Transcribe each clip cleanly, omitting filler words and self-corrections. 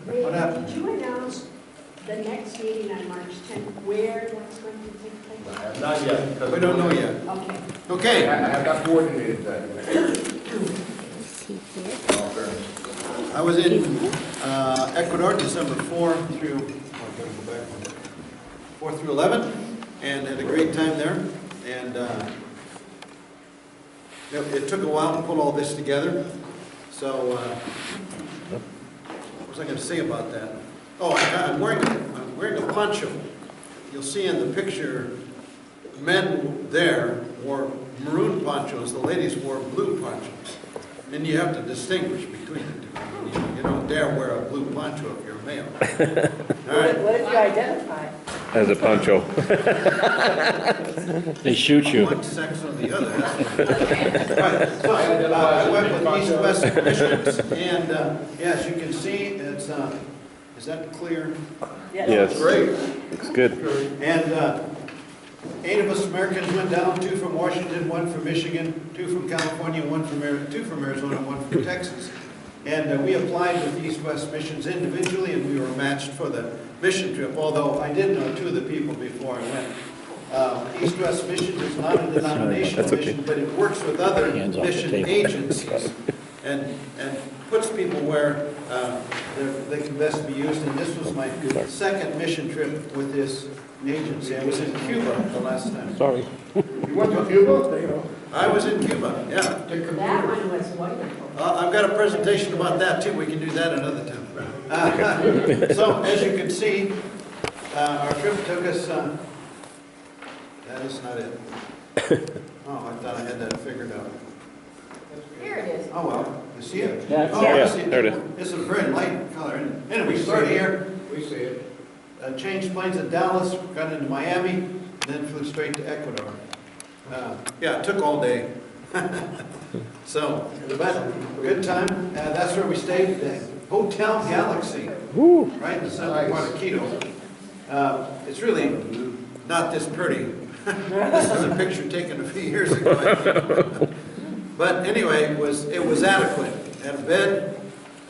What happened? Did you announce the next meeting on March 10th, where that's going to take place? Not yet. We don't know yet. Okay. Okay, I have not coordinated that yet. I was in Ecuador December 4 through 11, and had a great time there. And it took a while to pull all this together. So, what was I going to say about that? Oh, I'm wearing a poncho. You'll see in the picture, men there wore maroon ponchos. The ladies wore blue ponchos. And you have to distinguish between the two. You don't dare wear a blue poncho if you're a male. All right. What if you identify? As a poncho. They shoot you. One sex or the other. Right. So I went with East-West missions, and as you can see, it's is that clear? Yes. Great. Looks good. And 8 of us Americans went down, 2 from Washington, 1 from Michigan, 2 from California, 2 from Arizona, 1 from Texas. And we applied with East-West Missions individually, and we were matched for the mission trip, although I did know 2 of the people before I went. East-West Missions is not a denominational mission, but it works with other mission agencies and puts people where they can best be used. And this was my second mission trip with this agency. I was in Cuba the last time. Sorry. You went to Cuba? I was in Cuba, yeah. That one was wonderful. I've got a presentation about that too. We can do that another time. So as you can see, our trip took us, that is not it. Oh, I thought I had that figured out. Here it is. Oh, well, you see it? That's Oh, it. I Yeah, see there it is. It's a very light color. Anyway, we started here, We see it. changed planes at Dallas, got into Miami, then flew straight to Ecuador. Yeah, it took all day. So, but good time. That's where we stayed, the Hotel Galaxy, right in the center part of Quito. It's really not this pretty. This is a picture taken a few years ago. But anyway, it was adequate. Had a bed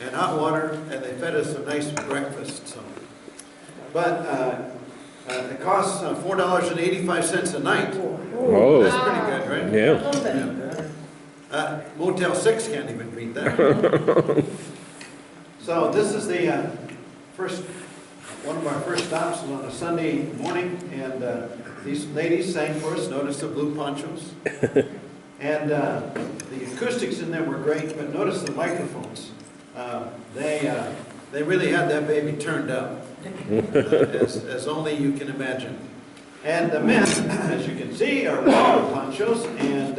and hot water, and they fed us a nice breakfast. So, but it costs $4.85 a night. Oh, That's pretty good, right? yeah. Motel 6 can't even beat that. So this is the one of our first stops on a Sunday morning, and these ladies sang for us. Notice the blue ponchos. And the acoustics in there were great, but notice the microphones. They really had that baby turned up, as only you can imagine. And the men, as you can see, are wearing ponchos, and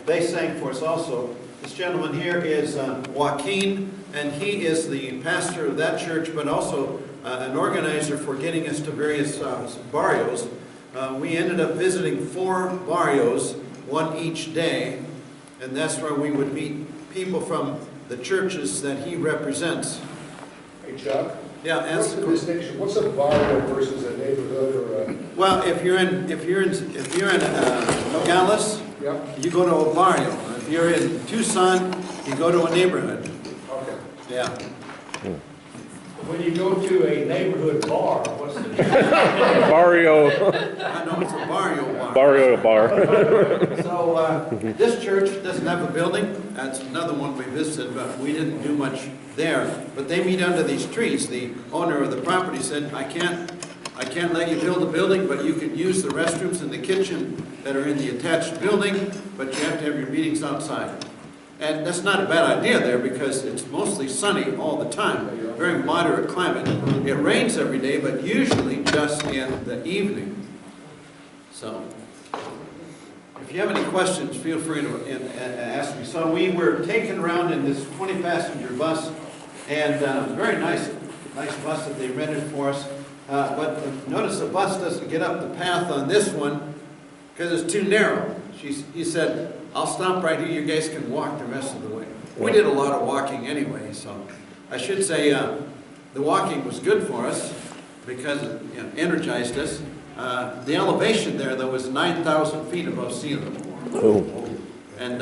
they sang for us also. This gentleman here is Joaquin, and he is the pastor of that church, but also an organizer for getting us to various barrios. We ended up visiting 4 barrios, 1 each day, and that's where we would meet people from the churches that he represents. Hey, Chuck? Yeah, What's the distinction? What's a barrio versus a neighborhood or a... well, if you're in Nogales, Yeah? you go to a barrio. If you're in Tucson, you go to a neighborhood. Okay. Yeah. When you go to a neighborhood bar, what's the Barrio, I know it's a barrio bar. barrio bar. So this church doesn't have a building. That's another one we visited, but we didn't do much there. But they meet under these trees. The owner of the property said, I can't let you build a building, but you can use the restrooms and the kitchen that are in the attached building, but you have to have your meetings outside. And that's not a bad idea there because it's mostly sunny all the time, very moderate climate. It rains every day, but usually just in the evening. So, if you have any questions, feel free to ask me. So we were taken around in this 20-passenger bus, and very nice bus that they rented for us. But notice the bus doesn't get up the path on this one because it's too narrow. He said, I'll stop right here, you guys can walk the rest of the way. We did a lot of walking anyway, so I should say the walking was good for us because it energized us. The elevation there, though, was 9,000 feet above sea level. Oh. And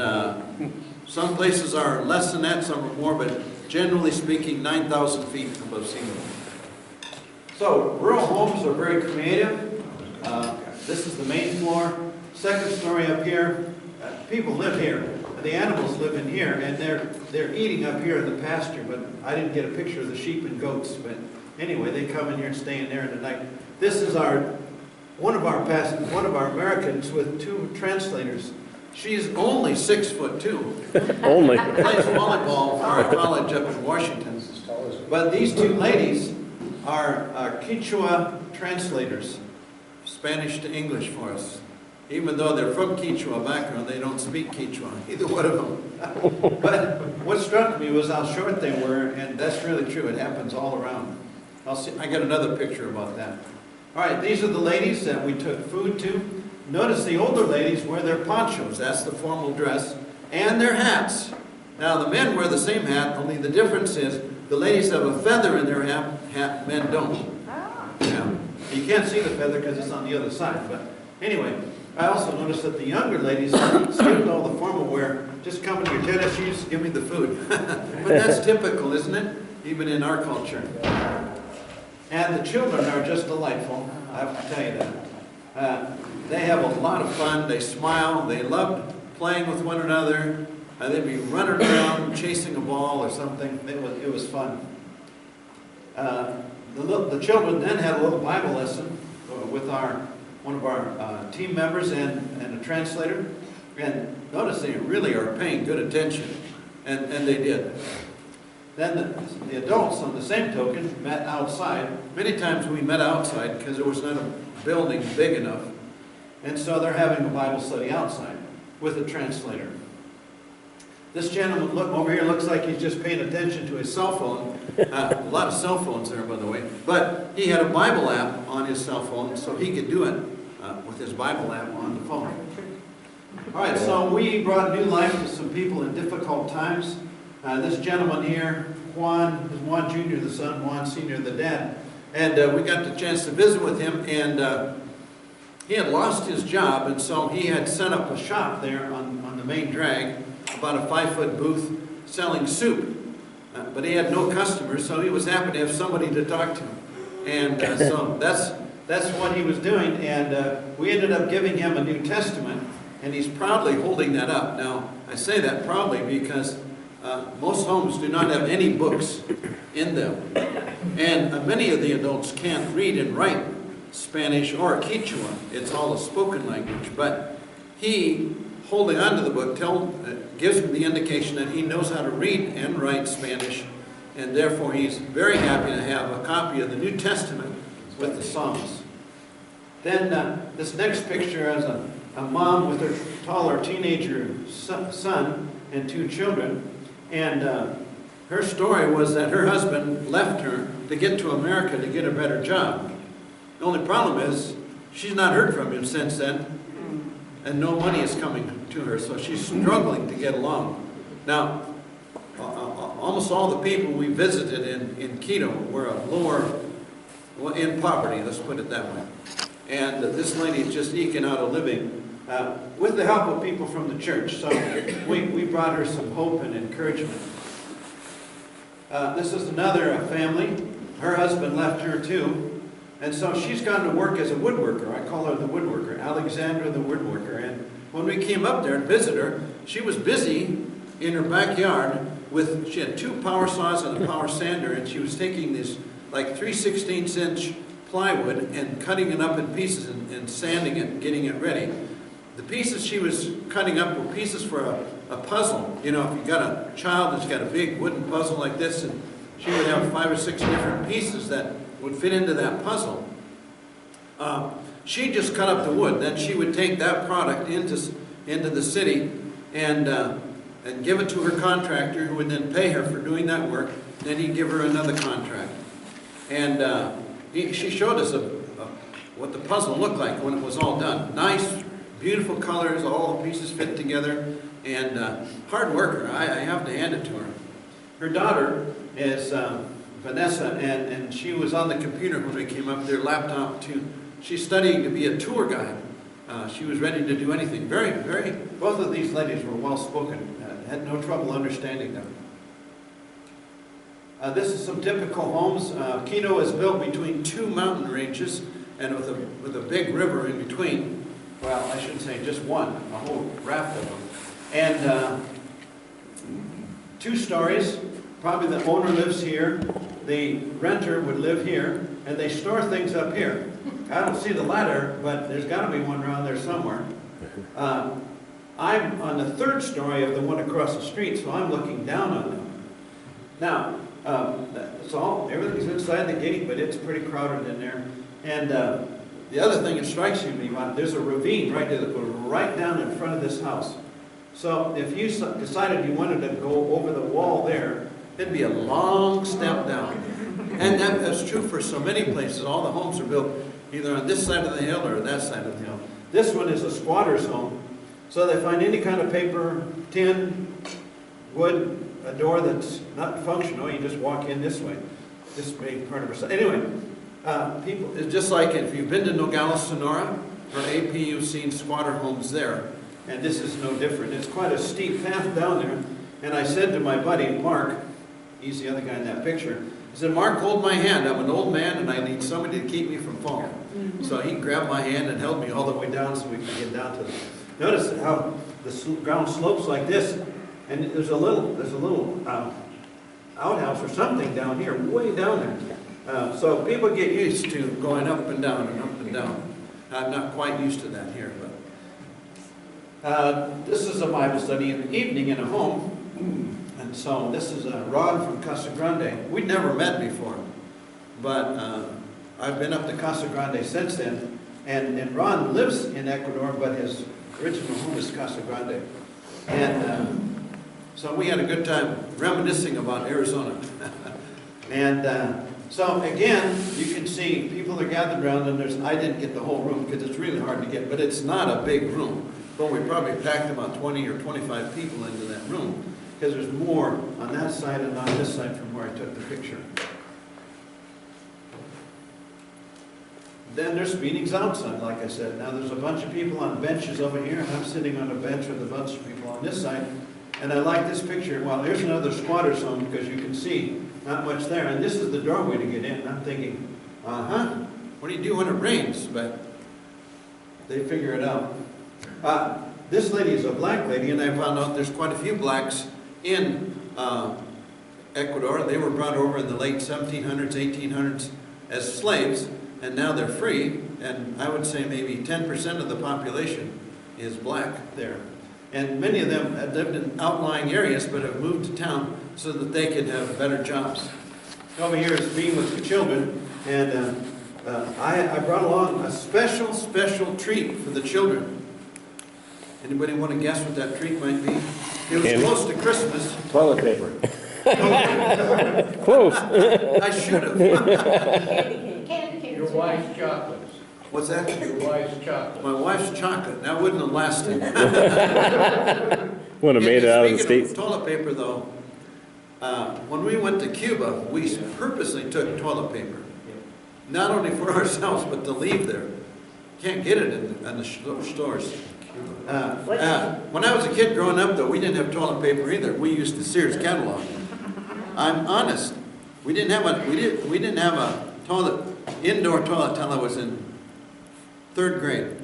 some places are less than that, some are more, but generally speaking, 9,000 feet above sea level. So rural homes are very creative. This is the main floor. Second story up here. People live here. The animals live in here, and they're eating up here in the pasture. But I didn't get a picture of the sheep and goats. But anyway, they come in here and stay in there in the night. This is one of our Americans with 2 translators. She's only 6'2". Only. Plays volleyball for a college up in Washington. As tall as But these 2 ladies are Quechua translators, Spanish to English for us. Even though they're from Quechua background, they don't speak Quechua, either one of them. But what struck me was how short they were, and that's really true. It happens all around. I got another picture about that. All right, these are the ladies that we took food to. Notice the older ladies wear their ponchos, that's the formal dress, and their hats. Now the men wear the same hat, only the difference is the ladies have a feather in their hat, men don't. Yeah. You can't see the feather because it's on the other side, but anyway, I also noticed that the younger ladies skipped all the formal wear, just come in your tennis shoes, give me the food. But that's typical, isn't it? Even in our culture. And the children are just delightful, I have to tell you that. They have a lot of fun, they smile, they love playing with one another. They'd be running around chasing a ball or something. It was fun. The children then had a little Bible lesson with one of our team members and a translator. And notice they really are paying good attention, and they did. Then the adults, on the same token, met outside. Many times we met outside because there was not a building big enough. And so they're having a Bible study outside with a translator. This gentleman over here looks like he's just paying attention to his cell phone. A lot of cell phones there, by the way. But he had a Bible app on his cell phone, so he could do it with his Bible app on the phone. All right, so we brought new life to some people in difficult times. This gentleman here, Juan Jr., the son, Juan Sr., the dad. And we got the chance to visit with him, and he had lost his job, and so he had set up a shop there on the main drag, about a 5-foot booth, selling soup. But he had no customers, so he was happy to have somebody to talk to. And so that's what he was doing, and we ended up giving him a New Testament, and he's proudly holding that up. Now, I say that proudly because most homes do not have any books in them. And many of the adults can't read and write Spanish or Quechua. It's all a spoken language. But he, holding onto the book, gives him the indication that he knows how to read and write Spanish, and therefore he's very happy to have a copy of the New Testament with the Psalms. Then this next picture has a mom with her taller teenager son and 2 children. And her story was that her husband left her to get to America to get a better job. The only problem is she's not heard from him since then, and no money is coming to her, so she's struggling to get along. Now, almost all the people we visited in Quito were in poverty, let's put it that way. And this lady is just eking out a living with the help of people from the church. So we brought her some hope and encouragement. This is another family. Her husband left her too. And so she's gone to work as a woodworker. I call her the woodworker, Alexandra the woodworker. And when we came up there and visited her, she was busy in her backyard she had 2 power saws and a power sander, and she was taking this like 3/16" plywood and cutting it up in pieces and sanding it and getting it ready. The pieces she was cutting up were pieces for a puzzle. You know, if you got a child that's got a big wooden puzzle like this, and she would have 5 or 6 different pieces that would fit into that puzzle. She just cut up the wood. Then she would take that product into the city and give it to her contractor, who would then pay her for doing that work. Then he'd give her another contract. And she showed us what the puzzle looked like when it was all done. Nice, beautiful colors, all the pieces fit together, and hard worker. I have to hand it to her. Her daughter is Vanessa, and she was on the computer when we came up there, laptop too. She's studying to be a tour guide. She was ready to do anything. Both of these ladies were well spoken, had no trouble understanding them. This is some typical homes. Quito is built between two mountain ranges and with a big river in between. Well, I shouldn't say just one, a whole raft of them. And 2 stories. Probably the owner lives here. The renter would live here, and they store things up here. I don't see the ladder, but there's got to be one around there somewhere. I'm on the 3rd story of the one across the street, so I'm looking down on them. Now, that's all. Everything's inside the gate, but it's pretty crowded in there. And the other thing that strikes you, there's a ravine right there that goes right down in front of this house. So if you decided you wanted to go over the wall there, it'd be a long step down. And that's true for so many places. All the homes are built either on this side of the hill or that side of the hill. This one is a squatter's home. So they find any kind of paper, tin, wood, a door that's not functional. You just walk in this way. This being part of our side. Anyway, people, it's just like if you've been to Nogales, Sonora, or AP, you've seen squatter homes there. And this is no different. It's quite a steep path down there. And I said to my buddy, Mark, he's the other guy in that picture, I said, Mark, hold my hand. I'm an old man and I need somebody to keep me from falling. So he grabbed my hand and held me all the way down so we could get down to the... Notice how the ground slopes like this. And there's a little outhouse or something down here, way down there. So people get used to going up and down and up and down. I'm not quite used to that here, but this is a Bible study in the evening in a home. And so this is Rod from Casa Grande. We'd never met before, but I've been up to Casa Grande since then. And Ron lives in Ecuador, but his original home is Casa Grande. And so we had a good time reminiscing about Arizona. And so again, you can see people are gathered around, and I didn't get the whole room because it's really hard to get, but it's not a big room. But we probably packed about 20 or 25 people into that room because there's more on that side and on this side from where I took the picture. Then there's meetings outside, like I said. Now there's a bunch of people on benches over here, and I'm sitting on a bench with a bunch of people on this side. And I like this picture. Well, here's another squatter's home because you can see not much there. And this is the doorway to get in. And I'm thinking, what do you do when it rains? But they figure it out. This lady is a black lady, and I found out there's quite a few blacks in Ecuador. They were brought over in the late 1700s, 1800s as slaves. And now they're free, and I would say maybe 10% of the population is black there. And many of them have lived in outlying areas, but have moved to town so that they could have better jobs. Over here is being with the children, and I brought along a special treat for the children. Anybody want to guess what that treat might be? It was close to Christmas. Toilet paper. Close. I should have. Your wife's chocolates. What's that? Your wife's chocolate. My wife's chocolate. That wouldn't have lasted. Wouldn't have made it out of the Speaking States. toilet paper, though, when we went to Cuba, we purposely took toilet paper. Not only for ourselves, but to leave there. Can't get it in the stores. When I was a kid growing up, though, we didn't have toilet paper either. We used the Sears catalog. I'm honest. We didn't have a indoor toilet till I was in 3rd grade.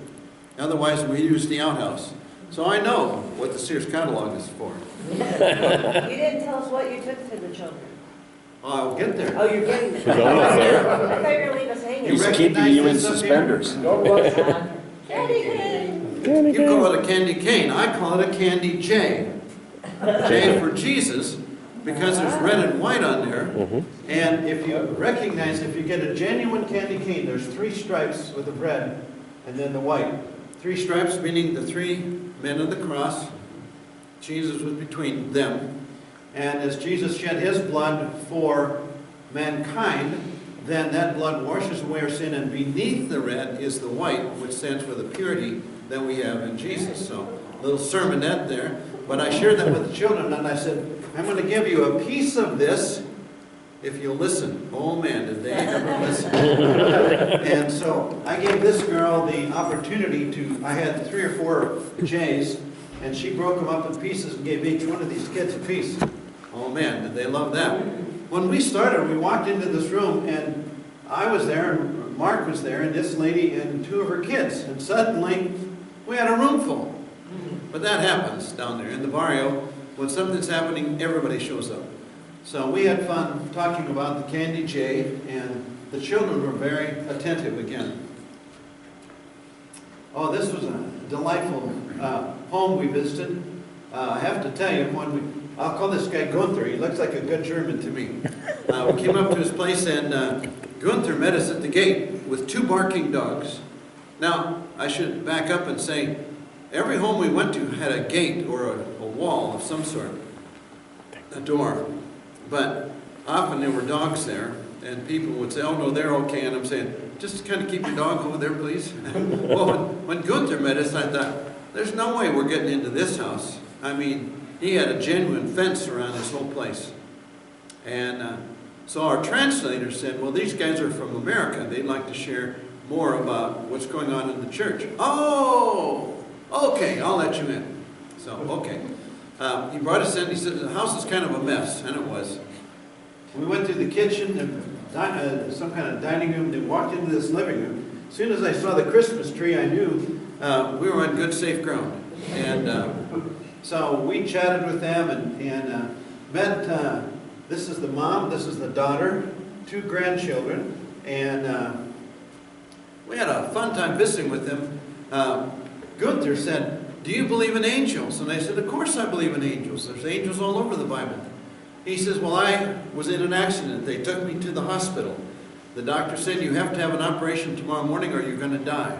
Otherwise, we used the outhouse. So I know what the Sears catalog is for. You didn't tell us what you took to the children. Oh, I'll get there. Oh, you're getting there. She's almost there. I thought you were going to leave us hanging. He's keeping you in suspenders. Candy cane. You call it a candy cane. I call it a candy J. J for Jesus, because there's red and white on there. And if you recognize, if you get a genuine candy cane, there's 3 stripes with the red and then the white. 3 stripes meaning the 3 men of the cross. Jesus was between them. And as Jesus shed his blood for mankind, then that blood washes away our sin, and beneath the red is the white, which stands for the purity that we have in Jesus. So, a little sermonette there. But I shared that with the children, and I said, I'm going to give you a piece of this if you'll listen. Oh man, did they ever listen. And so I gave this girl the opportunity to, I had 3 or 4 J's, and she broke them up in pieces and gave each one of these kids a piece. Oh man, did they love that. when we started, we walked into this room, and I was there, and Mark was there, and this lady and two of her kids, and suddenly we had a room full. But that happens down there in the barrio. When something's happening, everybody shows up. So we had fun talking about the Candy J, and the children were very attentive again. Oh, this was a delightful home we visited. I have to tell you, I'll call this guy Gunther. He looks like a good German to me. We came up to his place, and Gunther met us at the gate with 2 barking dogs. Now, I should back up and say, every home we went to had a gate or a wall of some sort, a door. But often there were dogs there, and people would say, oh no, they're okay. And I'm saying, just kind of keep your dog over there, please. Well, when Gunther met us, I thought, there's no way we're getting into this house. I mean, he had a genuine fence around this whole place. And so our translator said, well, these guys are from America. They'd like to share more about what's going on in the church. Oh, okay, I'll let you in. So, okay. He brought us in. He said, the house is kind of a mess, and it was. We went through the kitchen and some kind of dining room, and walked into this living room. As soon as I saw the Christmas tree, I knew we were on good, safe ground. And so we chatted with them and met, this is the mom, this is the daughter, 2 grandchildren, and we had a fun time visiting with them. Gunther said, do you believe in angels? And I said, of course I believe in angels. There's angels all over the Bible. He says, well, I was in an accident. They took me to the hospital. The doctor said, you have to have an operation tomorrow morning or you're going to die.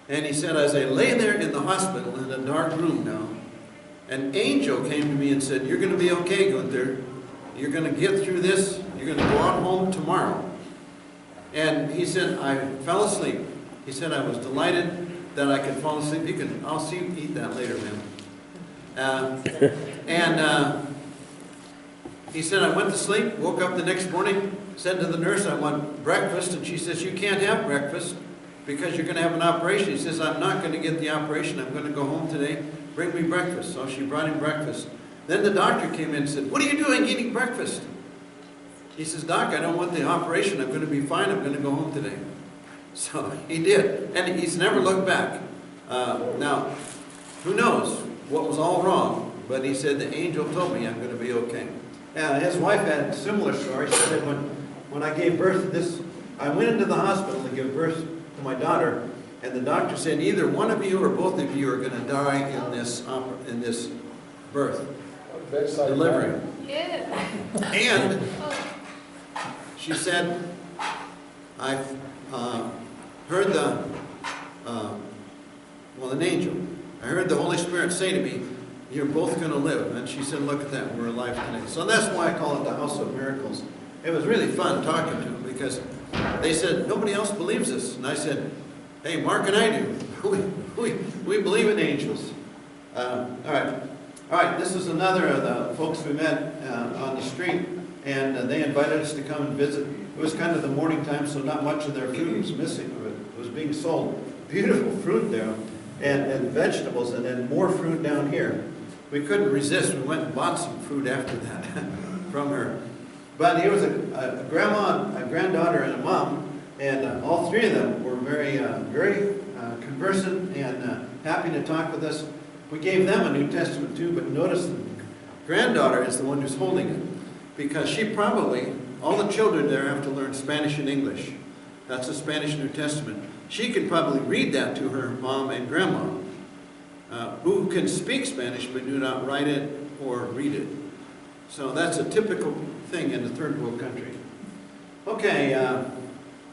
And he said, as I lay there in the hospital in a dark room now, an angel came to me and said, you're going to be okay, Gunther. You're going to get through this. You're going to go out home tomorrow. And he said, I fell asleep. He said, I was delighted that I could fall asleep. I'll see you eat that later, man. He said, I went to sleep, woke up the next morning, said to the nurse, I want breakfast. And she says, you can't have breakfast because you're going to have an operation. He says, I'm not going to get the operation. I'm going to go home today. Bring me breakfast. So she brought him breakfast. Then the doctor came in and said, what are you doing eating breakfast? He says, Doc, I don't want the operation. I'm going to be fine. I'm going to go home today. So he did. And he's never looked back. Now, who knows what was all wrong, but he said, the angel told me I'm going to be okay. His wife had a similar story. She said, when I gave birth to this, I went into the hospital to give birth to my daughter, and the doctor said, either one of you or both of you are going to die in this birth, delivery. And she said, I've heard an angel. I heard the Holy Spirit say to me, you're both going to live. And she said, look at that, we're alive today. So that's why I call it the House of Miracles. It was really fun talking to them because they said, nobody else believes this. And I said, hey, Mark and I do. We believe in angels. All right, this is another of the folks we met on the street, and they invited us to come and visit. It was kind of the morning time, so not much of their food was missing. It was being sold. Beautiful fruit there, and vegetables, and then more fruit down here. We couldn't resist. We went and bought some fruit after that from her. But here was a grandma, a granddaughter, and a mom, and all 3 of them were very conversant and happy to talk with us. We gave them a New Testament too, but notice the granddaughter is the one who's holding it, because she probably, all the children there have to learn Spanish and English. That's the Spanish New Testament. She could probably read that to her mom and grandma, who can speak Spanish but do not write it or read it. So that's a typical thing in the third world country. Okay,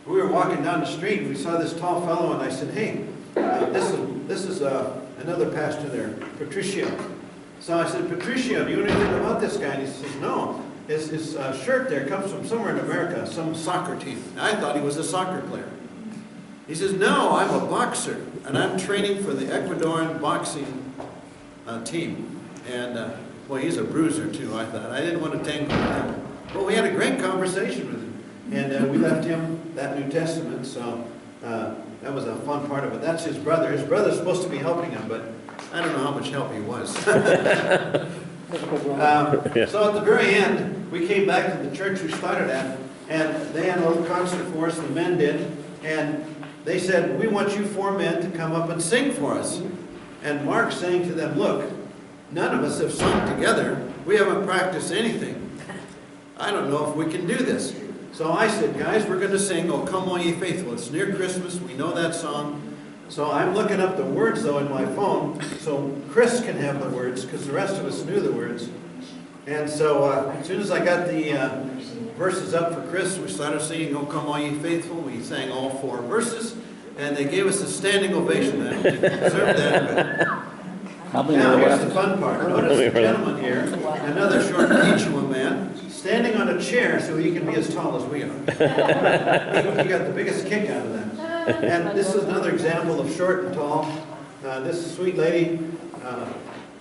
we were walking down the street and we saw this tall fellow, and I said, hey, this is another pastor there, Patricio. So I said, Patricio, do you know anything about this guy? And he says, no. His shirt there comes from somewhere in America, some soccer team. I thought he was a soccer player. He says, no, I'm a boxer, and I'm training for the Ecuadorian boxing team. And, well, he's a bruiser, too, I thought. I didn't want to tangle with him. But we had a great conversation with him. And we left him that New Testament, so that was a fun part of it. That's his brother. His brother's supposed to be helping him, but I don't know how much help he was. So at the very end, we came back to the church we started at, and they had a little concert for us, the men did, and they said, we want you 4 men to come up and sing for us. And Mark saying to them, look, none of us have sung together. We haven't practiced anything. I don't know if we can do this. So I said, guys, we're going to sing, "Oh Come All Ye Faithful." It's near Christmas. We know that song. So I'm looking up the words, though, in my phone, so Chris can have the words, because the rest of us knew the words. And so as soon as I got the verses up for Chris, we started singing, "Oh Come All Ye Faithful." We sang all 4 verses, and they gave us a standing ovation. That we deserved that. How many Now, were here's the left? fun part. Notice the gentleman here, another short Quechua man, standing on a chair so he can be as tall as we are. He got the biggest kick out of that. And this is another example of short and tall. This sweet lady,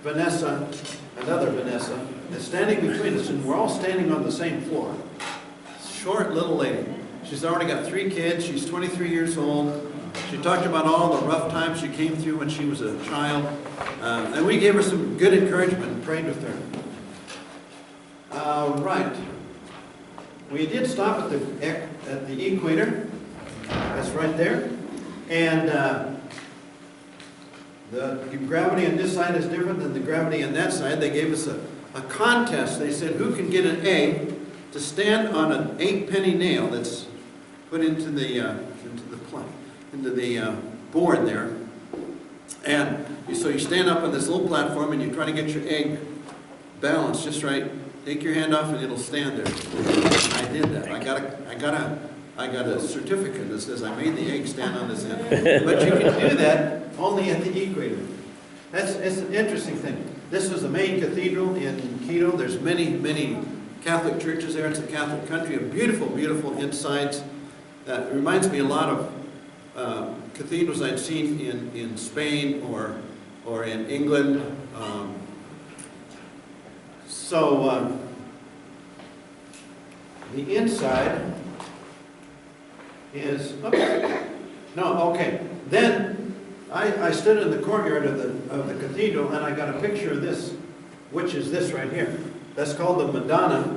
Vanessa, another Vanessa, is standing between us, and we're all standing on the same floor. Short little lady. She's already got 3 kids. She's 23 years old. She talked about all the rough times she came through when she was a child. And we gave her some good encouragement and prayed with her. Right. We did stop at the equator. That's right there. And the gravity on this side is different than the gravity on that side. They gave us a contest. They said, who can get an egg to stand on an 8-penny nail that's put into the board there. And so you stand up on this little platform and you try to get your egg balanced just right. Take your hand off and it'll stand there. I did that. I got a certificate that says I made the egg stand on this end. But you can do that only at the equator. It's an interesting thing. This is the main cathedral in Quito. There's many Catholic churches there. It's a Catholic country. Beautiful, beautiful insides. It reminds me a lot of cathedrals I'd seen in Spain or in England. The inside is, Then I stood in the courtyard of the cathedral and I got a picture of this, which is this right here. That's called the Madonna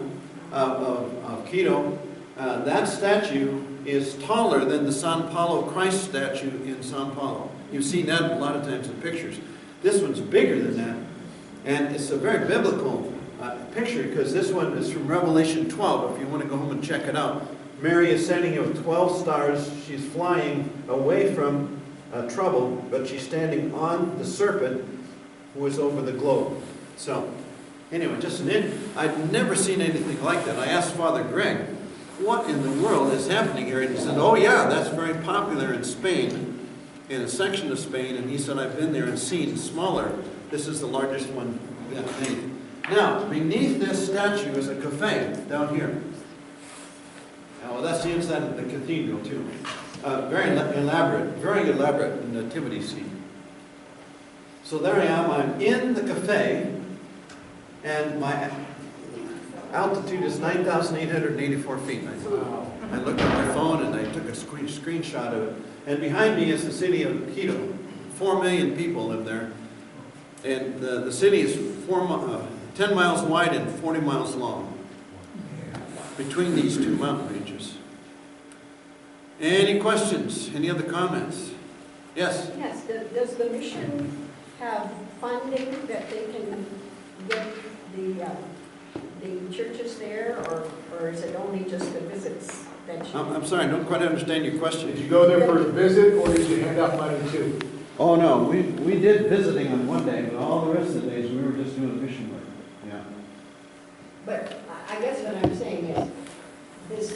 of Quito. That statue is taller than the Sao Paulo Christ statue in Sao Paulo. You've seen that a lot of times in pictures. This one's bigger than that. And it's a very biblical picture, because this one is from Revelation 12, if you want to go home and check it out. Mary is standing here with 12 stars. She's flying away from trouble, but she's standing on the serpent who is over the globe. So, anyway, I'd never seen anything like that. I asked Father Greg, what in the world is happening here? And he said, oh yeah, that's very popular in Spain, in a section of Spain. And he said, I've been there and seen smaller. This is the largest one made. Now, beneath this statue is a cafe down here. Well, that's the inside of the cathedral too. Very elaborate nativity scene. So there I am. I'm in the cafe, and my altitude is 9,884 feet. I looked at my phone and I took a screenshot of it. And behind me is the city of Quito. 4 million people live there. And the city is 10 miles wide and 40 miles long between these 2 mountain ranges. Any questions? Any other comments? Yes? Yes, does the mission have funding that they can get the churches there, or is it only just the visits that you... I'm sorry, I don't quite understand your question. Did you go there for a visit, or did you hand out money too? Oh no, we did visiting on one day, but all the rest of the days we were just doing mission work. Yeah. But I guess what I'm saying is, this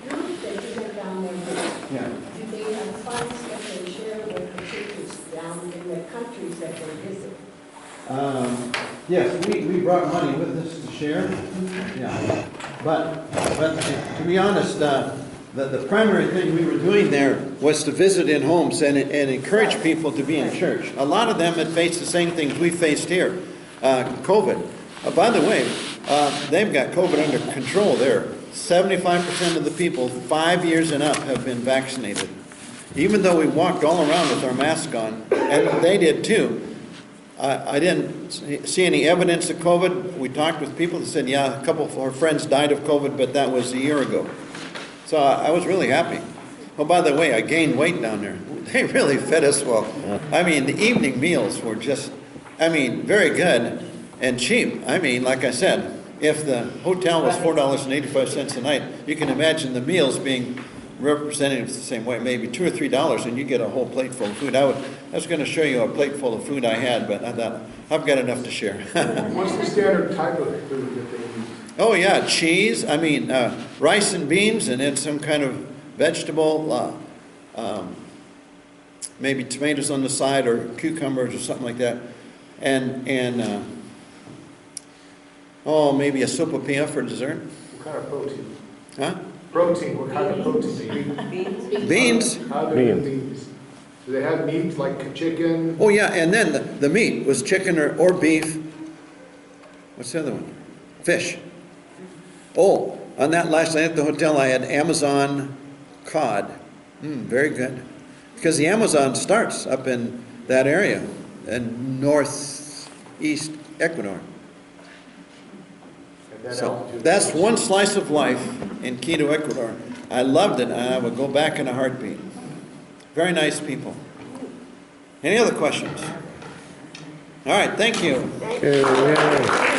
group that you went down there with, Yeah. do they have funds that they share with the churches down in the countries that they visit? Yes, we brought money with us to share. Yeah. But to be honest, the primary thing we were doing there was to visit in homes and encourage people to be in church. A lot of them had faced the same things we faced here, COVID. By the way, they've got COVID under control there. 75% of the people 5 years and up have been vaccinated. Even though we walked all around with our mask on, and they did too. I didn't see any evidence of COVID. We talked with people that said, yeah, a couple of our friends died of COVID, but that was a year ago. So I was really happy. Oh, by the way, I gained weight down there. They really fed us well. I mean, the evening meals were just, very good and cheap. Like I said, if the hotel was $4.85 a night, you can imagine the meals being represented the same way, maybe $2 or $3, and you get a whole plate full of food. I was going to show you a plate full of food I had, but I thought, I've got enough to share. What's the standard type of food that they use? Oh, yeah, cheese, rice and beans, and then some kind of vegetable, maybe tomatoes on the side, or cucumbers, or something like that. And maybe a sopapilla for dessert. What kind of protein? Huh? Protein, what kind of protein? Beans? Beans. How do they do beans? Do they have meat like chicken? Oh, yeah, and then the meat was chicken or beef. What's the other one? Fish. Oh, on that last night at the hotel, I had Amazon cod. Very good. Because the Amazon starts up in that area, in northeast Ecuador. And that So altitude. that's one slice of life in Quito, Ecuador. I loved it, and I would go back in a heartbeat. Very nice people. Any other questions? All right, thank you. Thank you. Yeah.